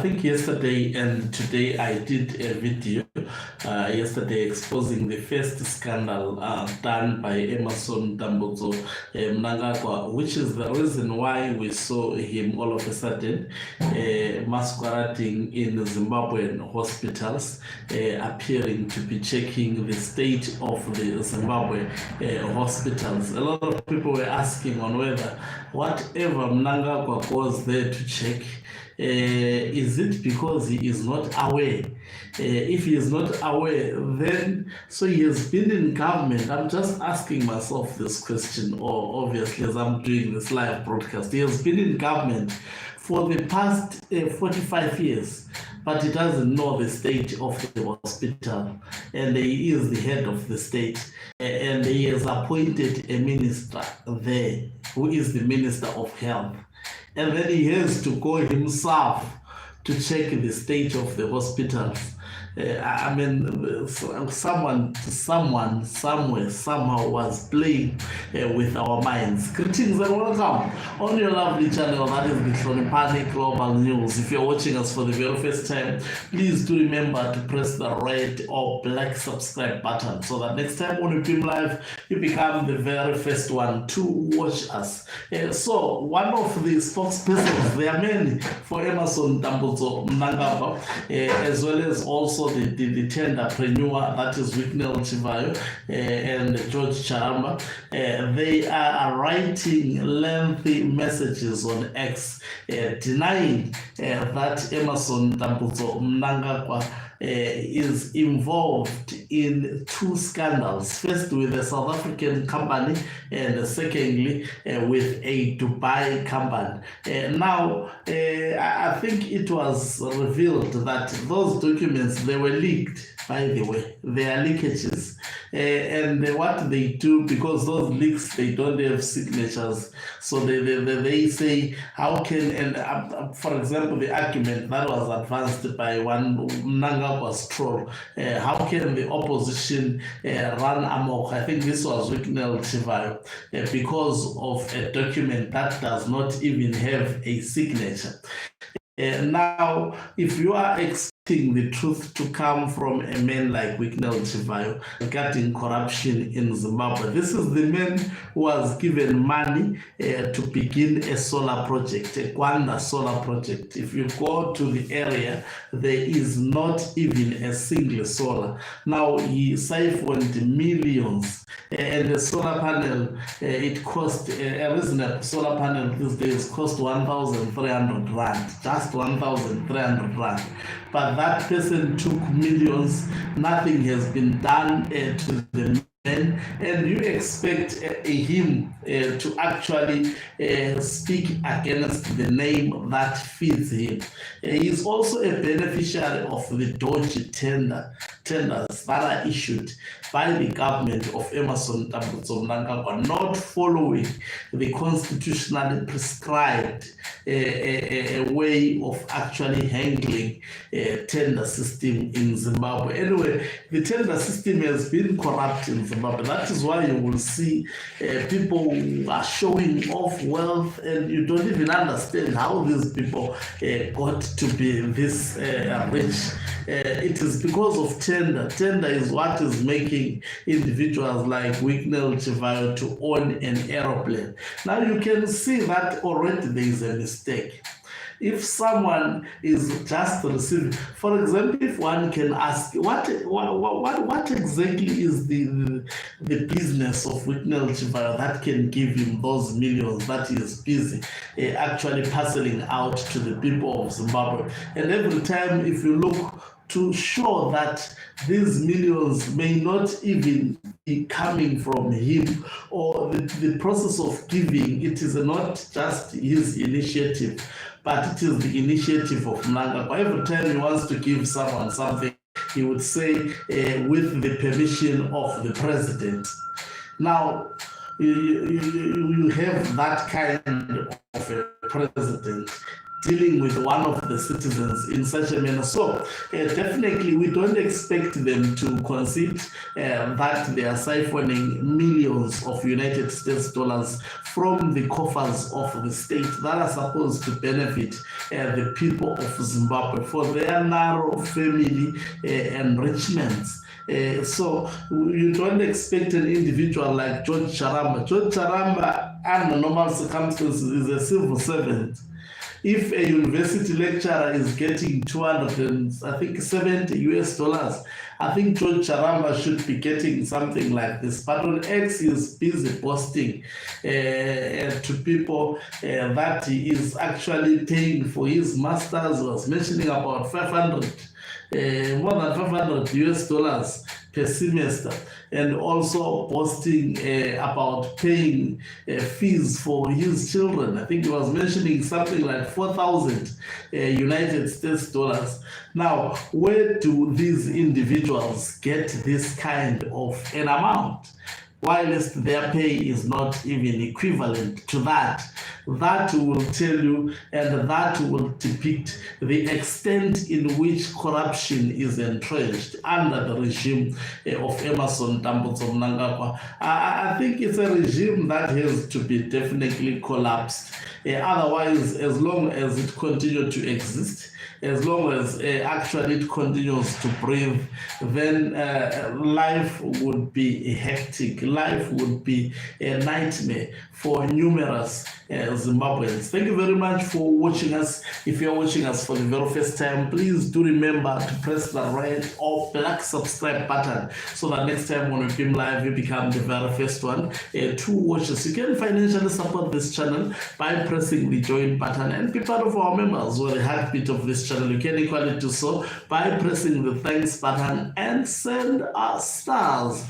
think yesterday and today I did a video yesterday exposing the first scandal done by Emmerson Mnangagwa, which is the reason why we saw him all of a sudden masquerading in Zimbabwean hospitals, appearing to be checking the state of the Zimbabwe hospitals. A lot of people were asking on whether whatever Mnangagwa goes there to check, is it because he is not aware? If he is not aware, then so he has been in government. I'm just asking myself this question, or obviously as I'm doing this live broadcast, he has been in government for the past 45 years, but he doesn't know the state of the hospital, and he is the head of the state, and he has appointed a minister there who is the Minister of Health. And then he has to go himself to check the state of the hospitals. I mean, someone, somewhere, somehow was playing with our minds. Greetings and welcome on your lovely channel, that is the Charamba Global News. If you're watching us for the very first time, please do remember to press the red or black subscribe button so that next time when we film live, you become the very first one to watch us. So, one of the spokespersons, there are many, for Emmerson Mnangagwa, as well as also the tenderpreneur, that is Wicknell Chivhayo and George Charamba. They are writing lengthy messages on X denying that Emmerson Mnangagwa is involved in two scandals. First with a South African company, and secondly with a Dubai company. Now, I think it was revealed that those documents, they were leaked, by the way. They are leakages. And what they do, because those leaks, they don't have signatures, so they say, how can, and for example, the argument that was advanced by one Mnangagwa's troll, how can the opposition run amok? I think this was Wicknell Chivhayo, because of a document that does not even have a signature. Now, if you are expecting the truth to come from a man like Wicknell Chivhayo regarding corruption in Zimbabwe, this is the man who was given money to begin a solar project, a Gwanda solar project. If you go to the area, there is not even a single solar. Now, he siphoned millions, and the solar panel, it cost, a reasonable solar panel these days cost 1,300 rand, just 1,300 rand. But that person took millions. Nothing has been done to the man, and you expect him to actually speak against the name that feeds him. He is also a beneficiary of the dodgy tenders that are issued by the government of Emmerson Mnangagwa, not following the constitutionally prescribed a way of actually handling tender system in Zimbabwe. Anyway, the tender system has been corrupt in Zimbabwe. That is why you will see people are showing off wealth, and you don't even understand how these people got to be this rich. It is because of tender. Tender is what is making individuals like Wicknell Chivhayo to own an aeroplane. Now you can see that already there is a mistake. If someone is just receiving, for example, if one can ask, what exactly is the business of Wicknell Chivhayo that can give him those millions that he is busy actually parceling out to the people of Zimbabwe? And every time, if you look to show that these millions may not even be coming from him, or the process of giving, it is not just his initiative, but it is the initiative of Mnangagwa. Every time he wants to give someone something, he would say, with the permission of the president. Now, you have that kind of a president. dealing with one of the citizens in such a manner. So definitely we don't expect them to concede that they are siphoning millions of United States dollars from the coffers of the state that are supposed to benefit the people of Zimbabwe for their narrow family enrichments. So you don't expect an individual like George Charamba. George Charamba, under normal circumstances, is a civil servant. If a university lecturer is getting 270 US dollars, I think George Charamba should be getting something like this. But on X, he is busy posting to people that he is actually paying for his masters. He was mentioning about 500, more than 500 US dollars per semester, and also posting about paying fees for his children. I think he was mentioning something like 4,000 United States dollars. Now, where do these individuals get this kind of an amount? Whilst their pay is not even equivalent to that. That will tell you, and that will depict the extent in which corruption is entrenched under the regime of Emmerson Mnangagwa. I think it's a regime that has to be definitely collapsed. Otherwise, as long as it continues to exist, as long as actually it continues to breathe, then life would be hectic. Life would be a nightmare for numerous Zimbabweans. Thank you very much for watching us. If you're watching us for the very first time, please do remember to press the red or black subscribe button so that next time when we film live, you become the very first one to watch us. You can financially support this channel by pressing the join button and be part of our members or the heartbeat of this channel. You can equally do so by pressing the thanks button and send us stars.